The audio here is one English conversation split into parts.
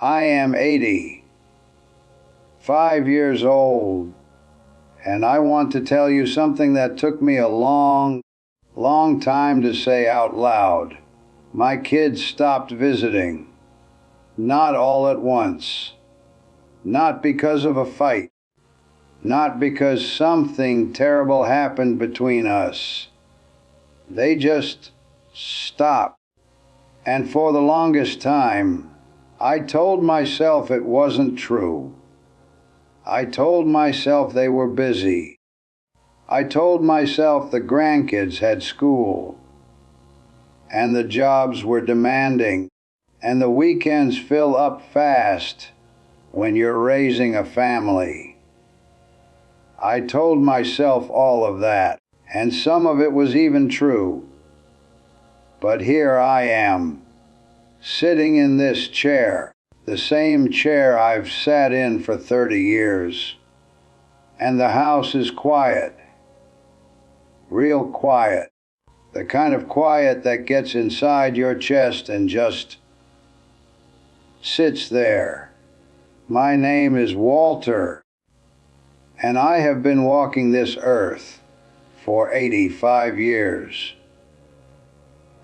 I am 85 years old, and I want to tell you something that took me a long time to say out loud. My kids stopped visiting. Not all at once. Not because of a fight. Not because something terrible happened between us. They just stopped. And for the longest time, I told myself it wasn't true. I told myself they were busy. I told myself the grandkids had school, and the jobs were demanding, and the weekends fill up fast when you're raising a family. I told myself all of that, and some of it was even true. But here I am, sitting in this chair, the same chair I've sat in for 30 years, and the house is quiet. Real quiet. The kind of quiet that gets inside your chest and just sits there. My name is Walter, and I have been walking this earth for 85 years.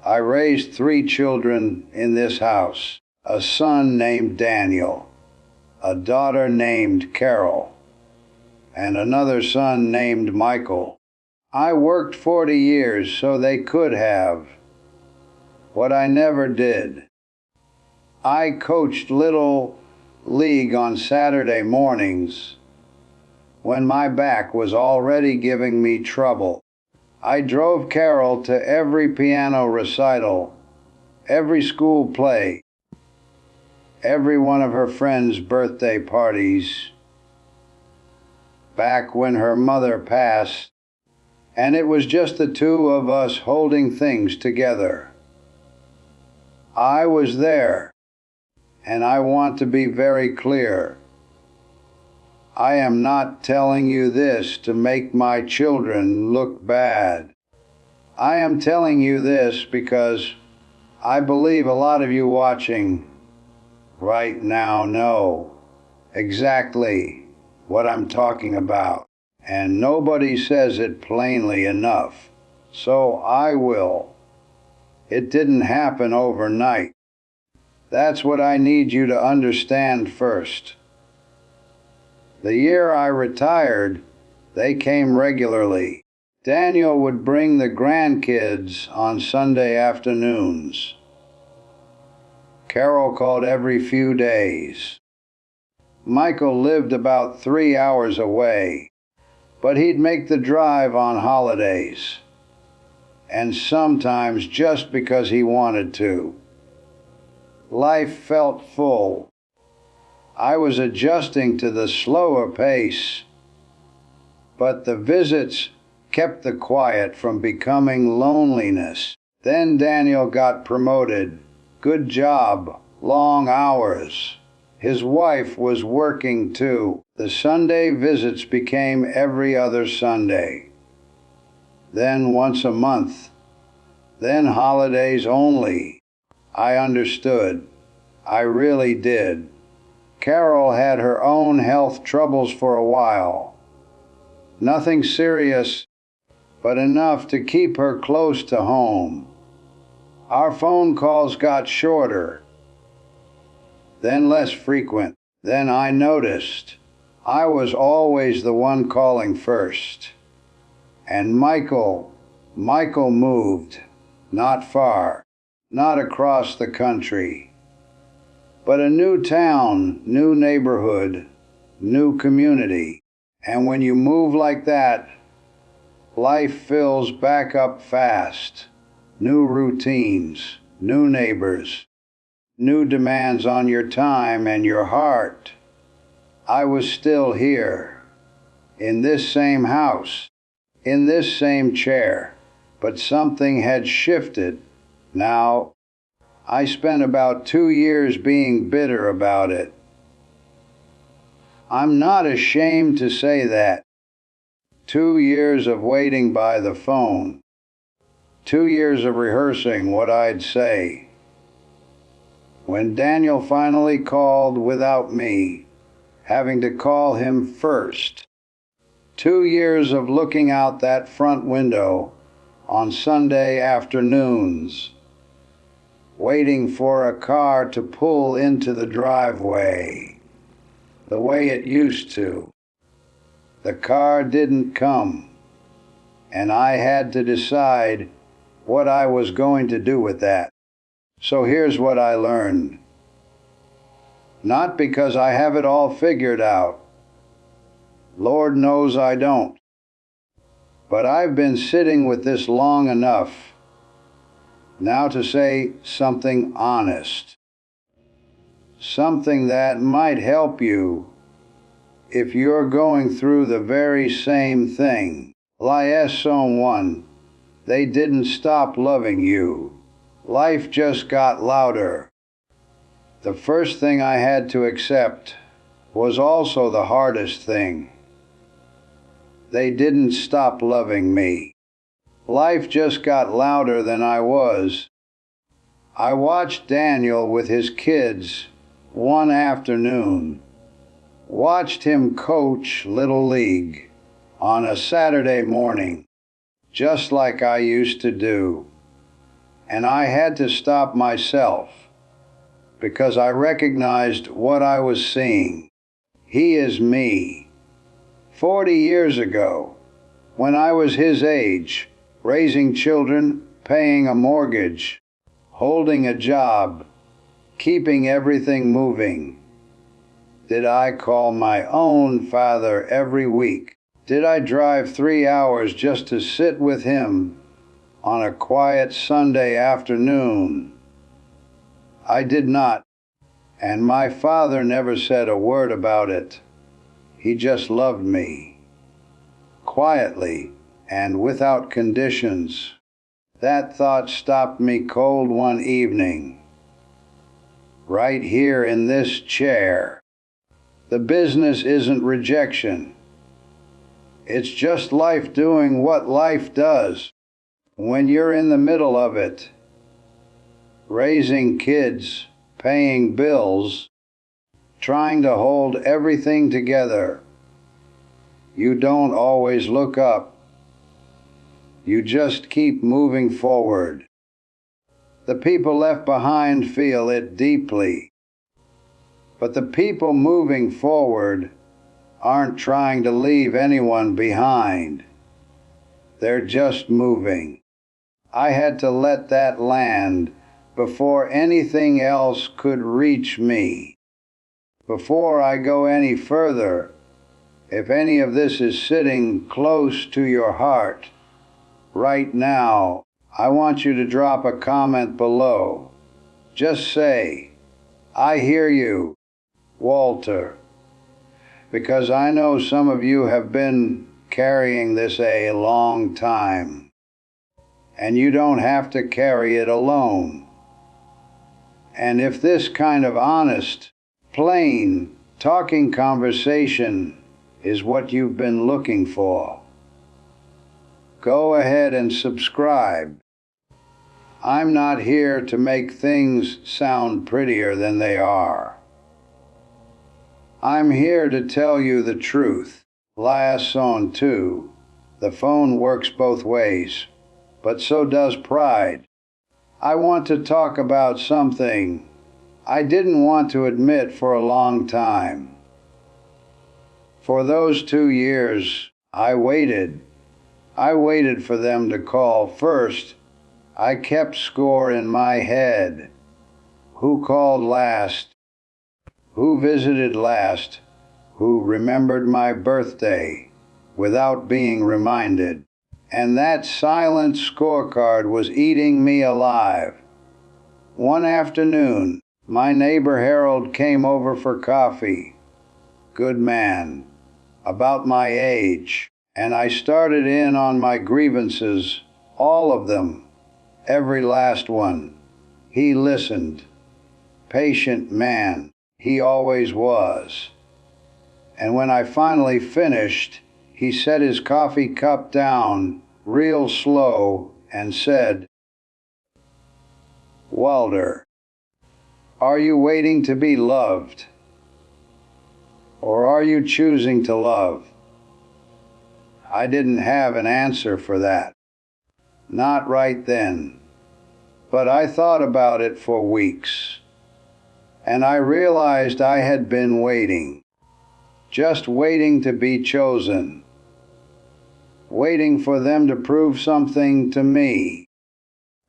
I raised 3 children in this house, a son named Daniel, a daughter named Carol, and another son named Michael. I worked 40 years so they could have what I never did. I coached Little League on Saturday mornings when my back was already giving me trouble. I drove Carol to every piano recital, every school play, every one of her friends' birthday parties, back when her mother passed, and it was just the 2 of us holding things together. I was there, and I want to be very clear. I am not telling you this to make my children look bad. I am telling you this because I believe a lot of you watching right now know exactly what I'm talking about, and nobody says it plainly enough, so I will. It didn't happen overnight. That's what I need you to understand first. The year I retired, they came regularly. Daniel would bring the grandkids on Sunday afternoons. Carol called every few days. Michael lived about 3 hours away, but he'd make the drive on holidays, and sometimes just because he wanted to. Life felt full. I was adjusting to the slower pace, but the visits kept the quiet from becoming loneliness. Then Daniel got promoted. Good job, long hours. His wife was working too. The Sunday visits became every other Sunday. Then once a month. Then holidays only. I understood. I really did. Carol had her own health troubles for a while. Nothing serious, but enough to keep her close to home. Our phone calls got shorter, then less frequent. Then I noticed I was always the one calling first. And Michael moved, not far, not across the country, but a new town, new neighborhood, new community. And when you move like that, life fills back up fast. New routines, new neighbors, new demands on your time and your heart. I was still here, in this same house, in this same chair, but something had shifted. Now, I spent about 2 years being bitter about it. I'm not ashamed to say that. 2 years of waiting by the phone. 2 years of rehearsing what I'd say. When Daniel finally called without me, having to call him first. 2 years of looking out that front window on Sunday afternoons, waiting for a car to pull into the driveway, the way it used to. The car didn't come, and I had to decide what I was going to do with that. So here's what I learned. Not because I have it all figured out. Lord knows I don't. But I've been sitting with this long enough now to say something honest. Something that might help you if you're going through the very same thing. Someone, they didn't stop loving you. Life just got louder. The first thing I had to accept was also the hardest thing. They didn't stop loving me. Life just got louder than I was. I watched Daniel with his kids one afternoon. Watched him coach Little League on a Saturday morning, just like I used to do. And I had to stop myself because I recognized what I was seeing. He is me. 40 years ago, when I was his age, raising children, paying a mortgage, holding a job, keeping everything moving, did I call my own father every week? Did I drive 3 hours just to sit with him on a quiet Sunday afternoon? I did not, and my father never said a word about it. He just loved me, quietly and without conditions. That thought stopped me cold one evening, right here in this chair. The business isn't rejection. It's just life doing what life does. When you're in the middle of it, raising kids, paying bills, trying to hold everything together, you don't always look up. You just keep moving forward. The people left behind feel it deeply. But the people moving forward aren't trying to leave anyone behind. They're just moving. I had to let that land before anything else could reach me. Before I go any further, if any of this is sitting close to your heart right now, I want you to drop a comment below. Just say, I hear you, Walter, because I know some of you have been carrying this a long time, and you don't have to carry it alone. And if this kind of honest, plain, talking conversation is what you've been looking for, go ahead and subscribe. I'm not here to make things sound prettier than they are. I'm here to tell you the truth. Liaison too. The phone works both ways, but so does pride. I want to talk about something I didn't want to admit for a long time. For those 2 years, I waited. I waited for them to call first. I kept score in my head. Who called last? Who visited last? Who remembered my birthday without being reminded? And that silent scorecard was eating me alive. One afternoon, my neighbor Harold came over for coffee. Good man, about my age. And I started in on my grievances, all of them, every last one. He listened. Patient man, he always was. And when I finally finished, he set his coffee cup down real slow and said, Walter, Are you waiting to be loved? Or are you choosing to love? I didn't have an answer for that. Not right then. But I thought about it for weeks. And I realized I had been waiting. Just waiting to be chosen. Waiting for them to prove something to me.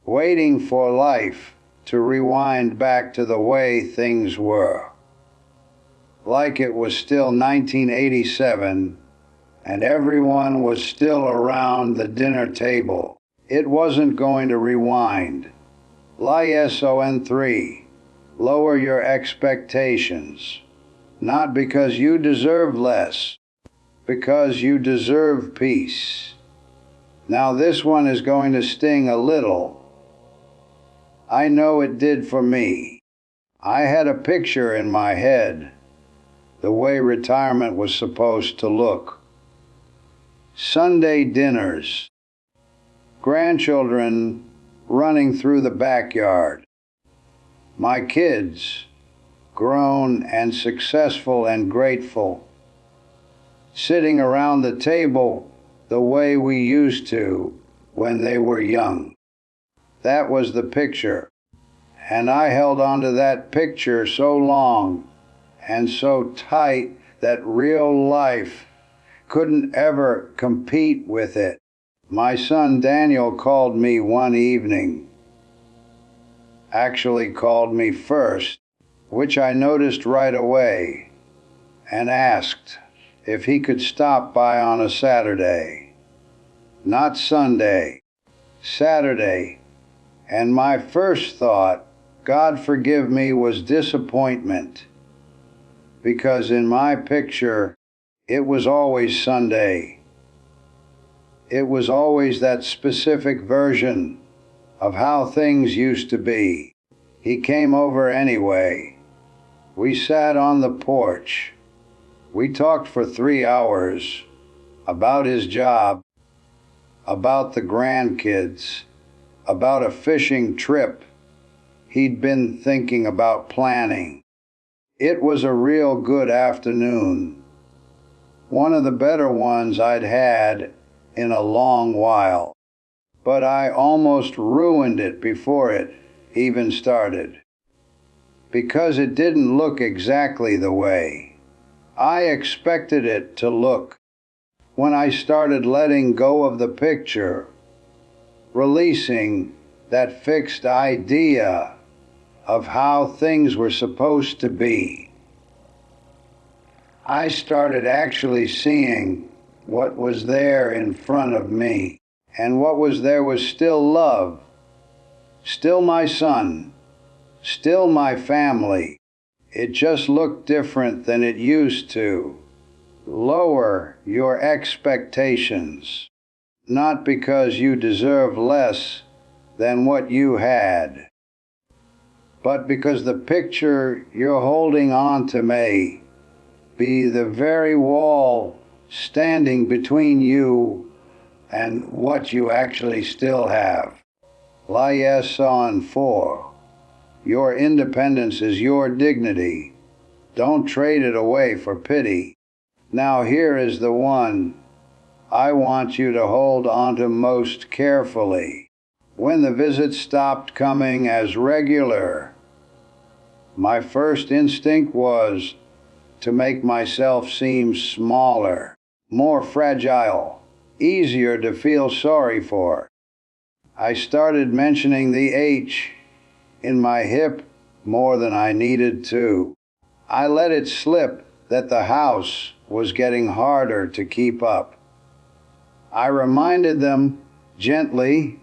Waiting for life to rewind back to the way things were. Like it was still 1987 and everyone was still around the dinner table. It wasn't going to rewind. Liaison 3. Lower your expectations. Not because you deserve less, because you deserve peace. Now this one is going to sting a little. I know it did for me. I had a picture in my head, the way retirement was supposed to look. Sunday dinners, grandchildren running through the backyard, my kids, grown and successful and grateful, sitting around the table the way we used to when they were young. That was the picture, and I held on to that picture so long and so tight that real life couldn't ever compete with it. My son Daniel called me one evening, actually called me first, which I noticed right away, and asked if he could stop by on a Saturday. Not Sunday, Saturday. And my first thought, God forgive me, was disappointment. Because in my picture, it was always Sunday. It was always that specific version of how things used to be. He came over anyway. We sat on the porch. We talked for 3 hours about his job, about the grandkids, about a fishing trip he'd been thinking about planning. It was a real good afternoon, one of the better ones I'd had in a long while. But I almost ruined it before it even started, because it didn't look exactly the way I expected it to look. When I started letting go of the picture, releasing that fixed idea of how things were supposed to be, I started actually seeing what was there in front of me. And what was there was still love, still my son, still my family. It just looked different than it used to. Lower your expectations, not because you deserve less than what you had, but because the picture you're holding on to may be the very wall standing between you and what you actually still have. Liaison 4. Your independence is your dignity. Don't trade it away for pity. Now here is the one I want you to hold onto most carefully. When the visits stopped coming as regular, my first instinct was to make myself seem smaller, more fragile, easier to feel sorry for. I started mentioning the H in my hip more than I needed to. I let it slip that the house was getting harder to keep up. I reminded them gently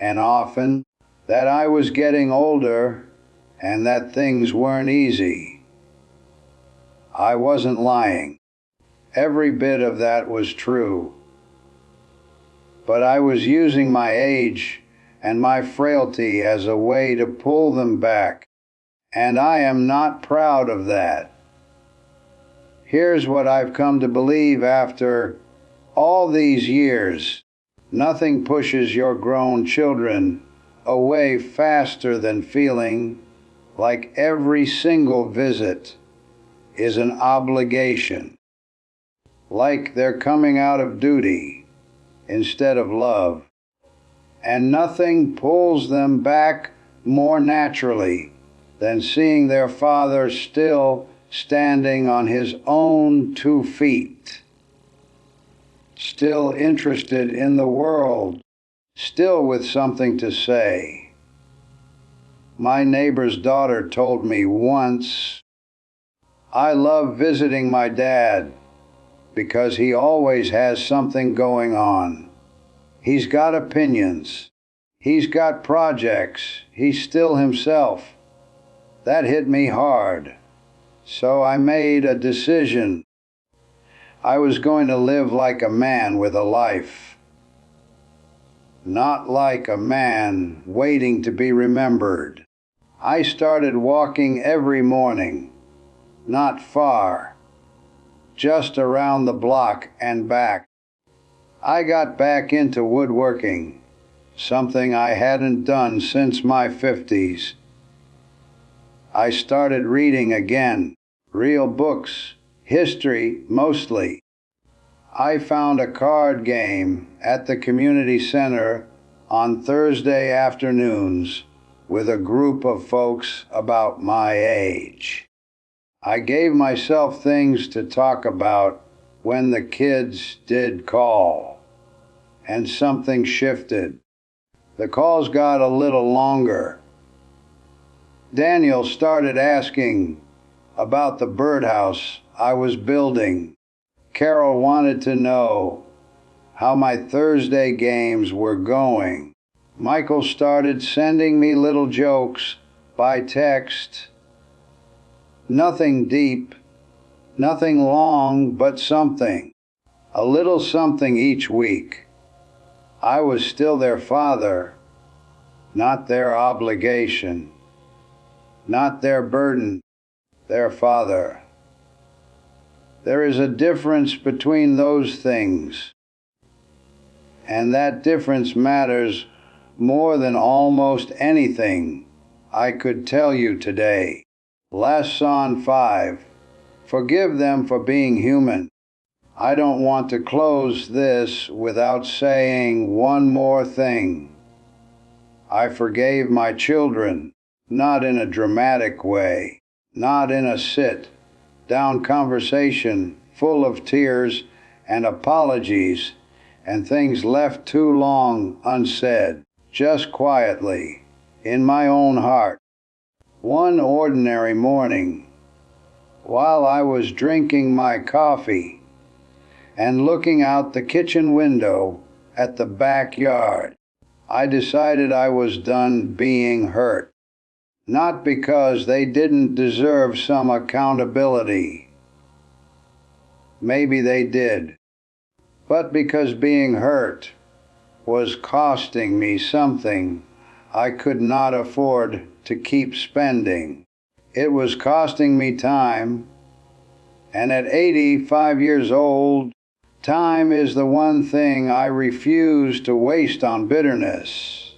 and often that I was getting older and that things weren't easy. I wasn't lying. Every bit of that was true. But I was using my age and my frailty as a way to pull them back, and I am not proud of that. Here's what I've come to believe after all these years. Nothing pushes your grown children away faster than feeling like every single visit is an obligation, like they're coming out of duty instead of love, and nothing pulls them back more naturally than seeing their father still standing on his own 2 feet, still interested in the world, still with something to say. My neighbor's daughter told me once, "I love visiting my dad because he always has something going on. He's got opinions. He's got projects. He's still himself." That hit me hard. So I made a decision. I was going to live like a man with a life, not like a man waiting to be remembered. I started walking every morning, not far, just around the block and back. I got back into woodworking, something I hadn't done since my 50s. I started reading again, real books, history mostly. I found a card game at the community center on Thursday afternoons with a group of folks about my age. I gave myself things to talk about when the kids did call, and something shifted. The calls got a little longer. Daniel started asking about the birdhouse I was building. Carol wanted to know how my Thursday games were going. Michael started sending me little jokes by text. Nothing deep, nothing long, but something. A little something each week. I was still their father, not their obligation, not their burden, their father. There is a difference between those things, and that difference matters more than almost anything I could tell you today. Lesson 5. Forgive them for being human. I don't want to close this without saying one more thing. I forgave my children, not in a dramatic way, not in a sit-down conversation full of tears and apologies and things left too long unsaid, just quietly, in my own heart. One ordinary morning, while I was drinking my coffee and looking out the kitchen window at the backyard, I decided I was done being hurt. Not because they didn't deserve some accountability. Maybe they did. But because being hurt was costing me something I could not afford to keep spending. It was costing me time, and at 85 years old, time is the one thing I refuse to waste on bitterness.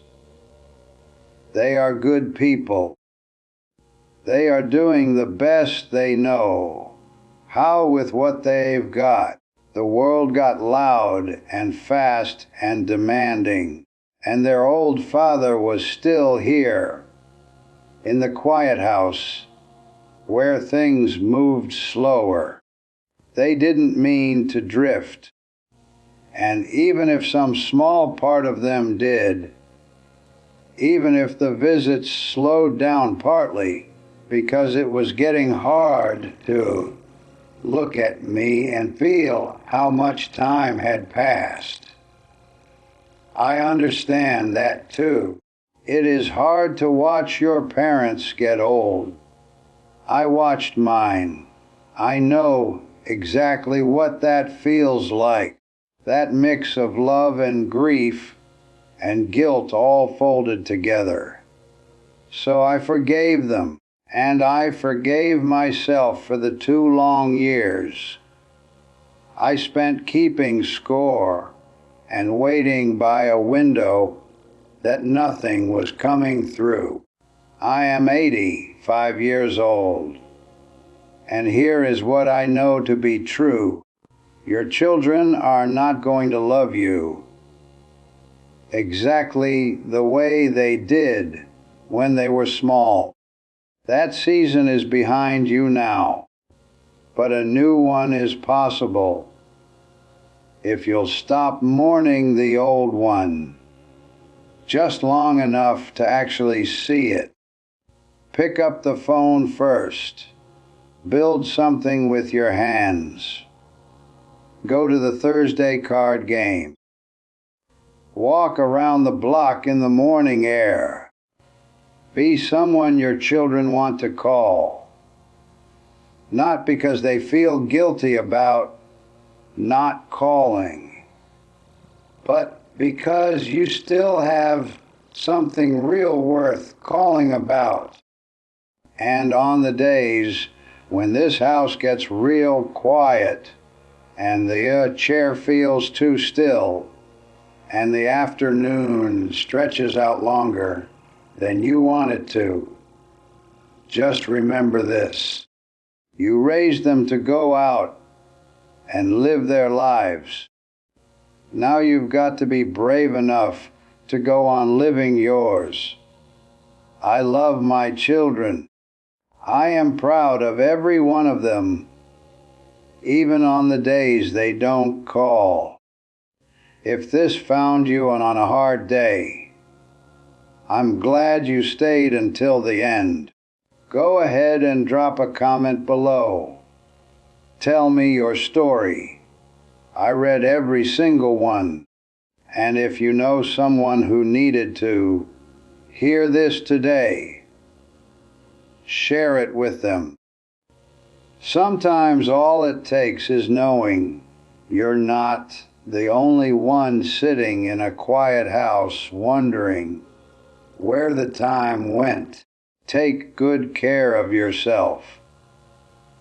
They are good people. They are doing the best they know. How with what they've got? The world got loud and fast and demanding, and their old father was still here, in the quiet house, where things moved slower. They didn't mean to drift, and even if some small part of them did, even if the visits slowed down partly because it was getting hard to look at me and feel how much time had passed. I understand that too. It is hard to watch your parents get old. I watched mine. I know exactly what that feels like. That mix of love and grief and guilt all folded together. So I forgave them. And I forgave myself for the 2 long years I spent keeping score and waiting by a window that nothing was coming through. I am 85 years old, and here is what I know to be true. Your children are not going to love you exactly the way they did when they were small. That season is behind you now, but a new one is possible if you'll stop mourning the old one just long enough to actually see it. Pick up the phone first. Build something with your hands. Go to the Thursday card game. Walk around the block in the morning air. Be someone your children want to call. Not because they feel guilty about not calling, but because you still have something real worth calling about. And on the days when this house gets real quiet and the chair feels too still and the afternoon stretches out longer than you want it to, just remember this. You raised them to go out and live their lives. Now you've got to be brave enough to go on living yours. I love my children. I am proud of every one of them, even on the days they don't call. If this found you on a hard day, I'm glad you stayed until the end. Go ahead and drop a comment below. Tell me your story. I read every single one. And if you know someone who needed to hear this today, share it with them. Sometimes all it takes is knowing you're not the only one sitting in a quiet house wondering where the time went. Take good care of yourself.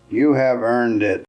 You have earned it.